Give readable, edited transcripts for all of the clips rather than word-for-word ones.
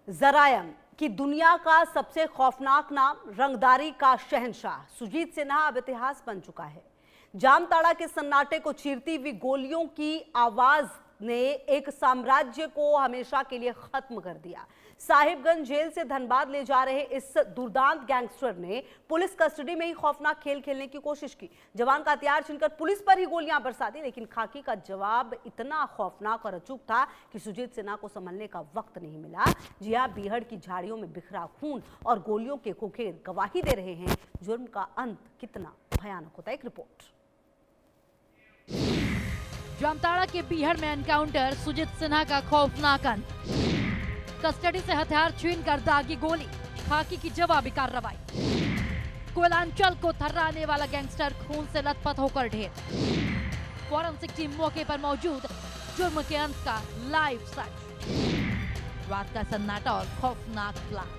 जरायम की दुनिया का सबसे खौफनाक नाम, रंगदारी का शहंशाह सुजीत सिन्हा अब इतिहास बन चुका है। जामताड़ा के सन्नाटे को चीरती हुई गोलियों की आवाज ने एक साम्राज्य को हमेशा के लिए खत्म कर दिया। साहिबगंज जेल से धनबाद ले जा रहे इस दुर्दांत गैंगस्टर ने पुलिस कस्टडी में ही खौफनाक खेल खेलने की कोशिश की। जवान का हथियार छीनकर पुलिस पर ही गोलियां बरसा दी, लेकिन खाकी का जवाब इतना खौफनाक और अचूक था कि सुजीत सिन्हा को संभलने का वक्त नहीं मिला। जी हां, बीहड़ की झाड़ियों में बिखरा खून और गोलियों के खोखेर गवाही दे रहे हैं जुर्म का अंत कितना भयानक होता है। एक रिपोर्ट। जामताड़ा के बीहड़ में एनकाउंटर, सुजीत सिन्हा का खौफनाक अंत। कस्टडी से हथियार छीनकर दागी गोली, खाकी की जवाबी कार्रवाई। कोयलांचल को थर्राने वाला गैंगस्टर खून से लथपथ होकर ढेर। फॉरेंसिक टीम मौके पर मौजूद, जुर्म के अंत का लाइव सच। रात का सन्नाटा और खौफनाक प्लान।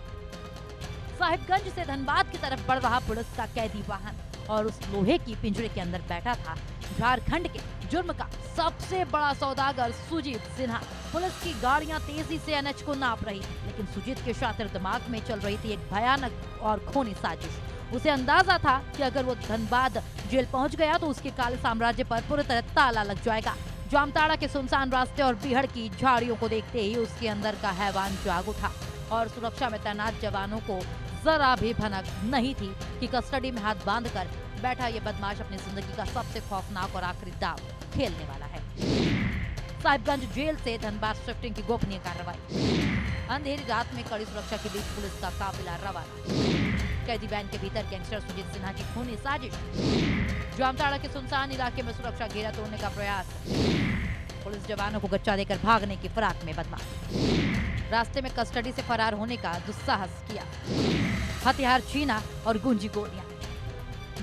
साहिबगंज से धनबाद की तरफ बढ़ रहा पुलिस का कैदी वाहन और उस लोहे की पिंजरे के अंदर बैठा था झारखंड के जुर्म का सबसे बड़ा सौदागर सुजीत सिन्हा। पुलिस की गाड़ियां तेजी से एनएच को नाप रही, लेकिन सुजीत के शातिर दिमाग में चल रही थी एक भयानक और खूनी साजिश। उसे अंदाजा था कि अगर वो धनबाद जेल पहुंच गया तो उसके काले साम्राज्य पर पूरी तरह ताला लग जाएगा। जामताड़ा के सुनसान रास्ते और बीहड़ की झाड़ियों को देखते ही उसके अंदर का हैवान जाग उठा और सुरक्षा में तैनात जवानों को जरा भी भनक नहीं थी कि कस्टडी में हाथ बांधकर बैठा ये बदमाश अपनी जिंदगी का सबसे खौफनाक और आखिरी दाव खेलने वाला है। साहिबगंज जेल से धनबाद शिफ्टिंग की गोपनीय कार्रवाई। अंधेरी रात में कड़ी सुरक्षा के बीच पुलिस का काफिला रवाना। कैदी वैन के भीतर गैंगस्टर सुजीत सिन्हा की खूनी साजिश। जामताड़ा के सुनसान इलाके में सुरक्षा घेरा तोड़ने का प्रयास। पुलिस जवानों को गच्चा देकर भागने की फिराक में बदमाश। रास्ते में कस्टडी से फरार होने का दुस्साहस किया। हथियार छीना और गूंजी गोलियां।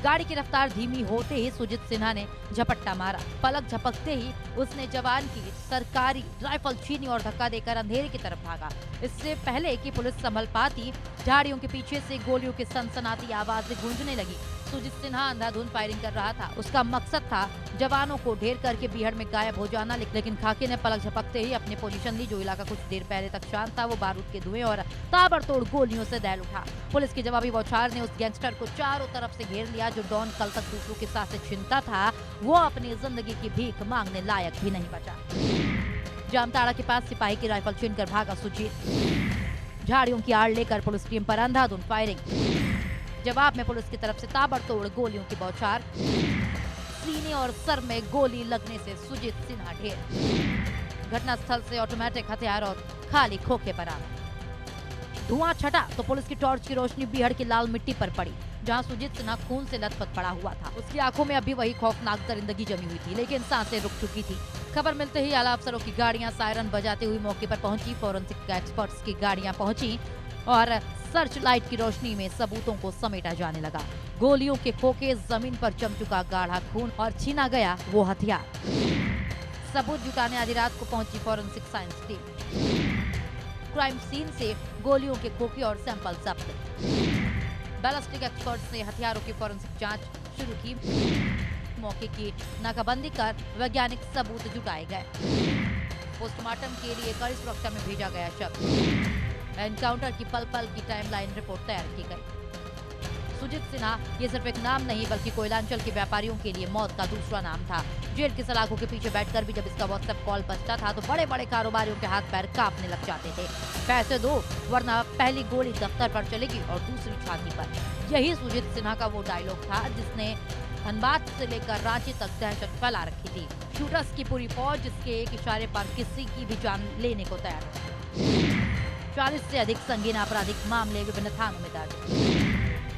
गाड़ी की रफ्तार धीमी होते ही सुजीत सिन्हा ने झपट्टा मारा। पलक झपकते ही उसने जवान की सरकारी राइफल छीनी और धक्का देकर अंधेरे की तरफ भागा। इससे पहले कि पुलिस संभल पाती, झाड़ियों के पीछे से गोलियों की सनसनाती आवाजें गूंजने लगी। सुजीत सिन्हा अंधाधुंध फायरिंग कर रहा था। उसका मकसद था जवानों को ढेर करके बीहड़ में गायब हो जाना, लेकिन खाकी ने पलक झपकते ही अपनी पोजीशन ली। जो इलाका कुछ देर पहले तक शांत था, वो बारूद के धुएं और ताबड़तोड़ गोलियों से दहल उठा। पुलिस की जवाबी बौछार ने उस गैंगस्टर को चारों तरफ से घेर लिया। जो डॉन कल तक दूसरों के साथ छिनता था, वो अपनी जिंदगी की भीख मांगने लायक भी नहीं बचा। जामताड़ा के पास सिपाही की राइफल छीनकर भागा सुजीत। झाड़ियों की आड़ लेकर पुलिस टीम पर अंधाधुंध फायरिंग। जवाब में पुलिस की तरफ से ताबड़तोड़ गोलियों की बौछार। सीने और सर में गोली लगने से सुजीत सिन्हा ढेर। घटनास्थल से ऑटोमेटिक हथियार और खाली खोखे बरामद। धुआं छटा तो पुलिस की टॉर्च की रोशनी बीहड़ की लाल मिट्टी पर पड़ी, जहां सुजीत सिन्हा खून से लथपथ पड़ा हुआ था। उसकी आंखों में अभी वही खौफनाक दरिंदगी जमी हुई थी, लेकिन सांसें रुक चुकी थी। खबर मिलते ही आला अफसरों की गाड़ियां सायरन बजाते हुए मौके पर पहुंची। फॉरेंसिक एक्सपर्ट्स की गाड़ियां पहुंची और सर्च लाइट की रोशनी में सबूतों को समेटा जाने लगा। गोलियों के खोखे, जमीन पर जम चुका गाढ़ा खून और छीना गया वो हथियार। सबूत जुटाने आधी रात को पहुंची forensic science team. Crime scene से गोलियों के खोखे और सैंपल जब्त। बैलिस्टिक एक्सपर्ट्स ने हथियारों की फॉरेंसिक जांच शुरू की। मौके की नाकाबंदी कर वैज्ञानिक सबूत जुटाए गए। पोस्टमार्टम के लिए कड़ी सुरक्षा में भेजा गया शव। एनकाउंटर की पल पल की टाइमलाइन रिपोर्ट तैयार की गई। सुजीत सिन्हा ये सिर्फ एक नाम नहीं, बल्कि कोयलांचल के व्यापारियों के लिए मौत का दूसरा नाम था। जेल की सलाखों के पीछे बैठकर भी जब इसका व्हाट्सएप कॉल बजता था तो बड़े बड़े कारोबारियों के हाथ पैर कांपने लग जाते थे। पैसे दो वरना पहली गोली दफ्तर पर चलेगी और दूसरी छाती पर। यही सुजीत सिन्हा का वो डायलॉग था जिसने धनबाद से लेकर रांची तक दहशत फैला रखी थी। शूटर्स की पूरी फौज जिसके एक इशारे पर किसी की भी जान लेने को तैयार थी। 40 से अधिक संगीन आपराधिक मामले विभिन्न थानों में दर्ज।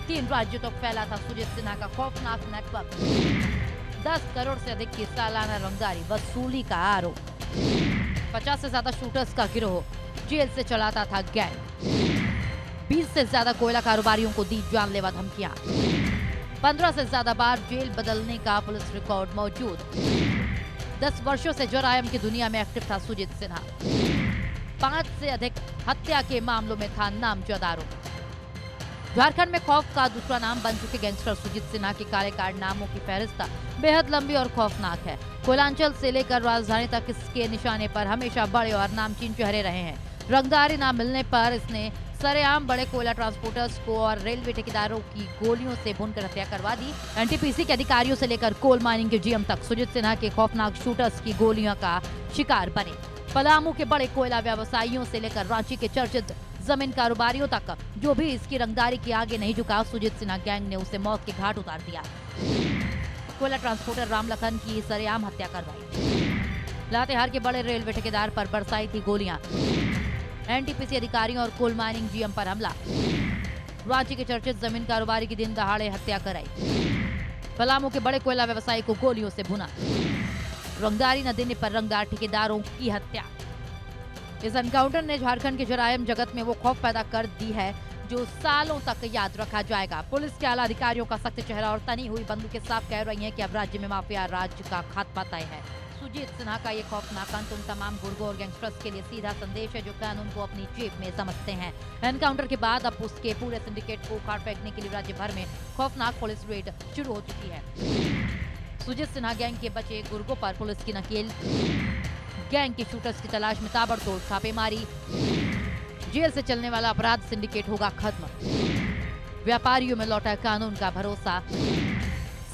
3 राज्यों तक फैला था सुजीत सिन्हा का खौफनाक नेटवर्क। 10 करोड़ से अधिक की सालाना रंगदारी वसूली का आरोप। 50 से ज्यादा शूटर्स का गिरोह जेल से चलाता था गैंग। 20 से ज्यादा कोयला कारोबारियों को दी जानलेवा धमकियां। 15 से ज्यादा बार जेल बदलने का पुलिस रिकॉर्ड मौजूद। 10 वर्षों से जरायम की दुनिया में एक्टिव था सुजीत सिन्हा। 5 से अधिक हत्या के मामलों में था नामजद आरोपी। झारखंड में खौफ का दूसरा नाम बन चुके गैंगस्टर सुजीत सिन्हा के काले कारनामों की फहरिस्त बेहद लंबी और खौफनाक है। कोयलांचल से लेकर राजधानी तक इसके निशाने पर हमेशा बड़े और नामचीन चेहरे रहे हैं। रंगदारी ना मिलने पर इसने सरेआम बड़े कोयला ट्रांसपोर्टर्स को और रेलवे ठेकेदारों की गोलियों से भूनकर हत्या करवा दी। एनटीपीसी के अधिकारियों से लेकर कोल माइनिंग के जीएम तक सुजीत सिन्हा के खौफनाक शूटर्स की गोलियों का शिकार बने। पलामू के बड़े कोयला व्यवसायियों से लेकर रांची के चर्चित जमीन कारोबारियों तक जो भी इसकी रंगदारी के आगे नहीं झुका, सुजीत सिन्हा गैंग ने उसे मौत के घाट उतार दिया। कोयला ट्रांसपोर्टर राम लखन की सरेआम हत्या करवाई। लातेहार के बड़े रेलवे ठेकेदार पर बरसाई थी गोलियां। एनटीपीसी अधिकारियों और कोल माइनिंग जीएम पर हमला। रांची के चर्चित जमीन कारोबारी की दिन दहाड़े हत्या कराई। पलामू के बड़े कोयला व्यवसायी को गोलियों से भुना। रंगदारी न देने पर रंगदार ठेकेदारों की हत्या। इस एनकाउंटर ने झारखंड के जरायम जगत में वो खौफ पैदा कर दी है जो सालों तक याद रखा जाएगा। पुलिस के आला अधिकारियों का सख्त चेहरा और तनी हुई बंदूकें साफ कह रही हैं कि अब राज्य में माफिया राज का खात्मा तय है। सुजीत सिन्हा का ये खौफनाक अंत उन तमाम गुर्गों और गैंगस्टर्स के लिए सीधा संदेश है जो कानून को अपनी जेब में समझते हैं। एनकाउंटर के बाद अब उसके पूरे सिंडिकेट को उखाड़ फेंकने के लिए राज्य भर में खौफनाक पुलिस रेड शुरू हो चुकी है। सुजीत सिन्हा गैंग के बचे गुर्गों पर पुलिस की नकेल। गैंग के शूटर्स की तलाश में ताबड़तोड़ छापेमारी। जेल से चलने वाला अपराध सिंडिकेट होगा खत्म। व्यापारियों में लौटा कानून का भरोसा।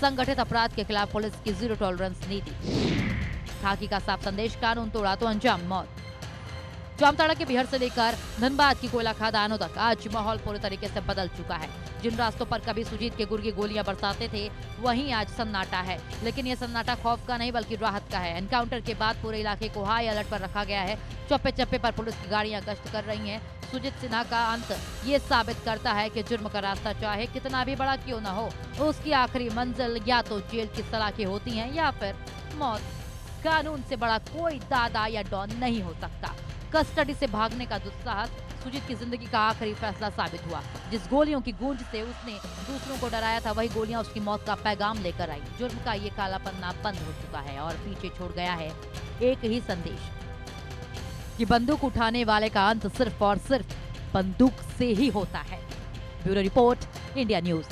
संगठित अपराध के खिलाफ पुलिस की जीरो टॉलरेंस नीति। खाकी का साफ संदेश, कानून तोड़ा तो अंजाम मौत। जामताड़ा के बिहार से लेकर धनबाद की कोयला खदानों तक आज माहौल पूरी तरीके से बदल चुका है। जिन रास्तों पर कभी सुजीत के गुर्गे गोलियां बरसाते थे, वहीं आज सन्नाटा है। लेकिन ये सन्नाटा खौफ का नहीं बल्कि राहत का है। एनकाउंटर के बाद पूरे इलाके को हाई अलर्ट पर रखा गया है। चौप्पे चप्पे पर पुलिस की गाड़ियां गश्त कर रही हैं। सुजीत सिन्हा का अंत ये साबित करता है कि जुर्म का रास्ता चाहे कितना भी बड़ा क्यों न हो, उसकी आखिरी मंजिल या तो जेल की सलाखें होती हैं या फिर मौत। कानून से बड़ा कोई दादा या डॉन नहीं हो सकता। कस्टडी से भागने का दुस्साहस सुजीत की जिंदगी का आखिरी फैसला साबित हुआ। जिस गोलियों की गूंज से उसने दूसरों को डराया था, वही गोलियां उसकी मौत का पैगाम लेकर आई। जुर्म का ये काला पन्ना बंद हो चुका है और पीछे छोड़ गया है एक ही संदेश कि बंदूक उठाने वाले का अंत सिर्फ और सिर्फ बंदूक से ही होता है। Bureau report, India news.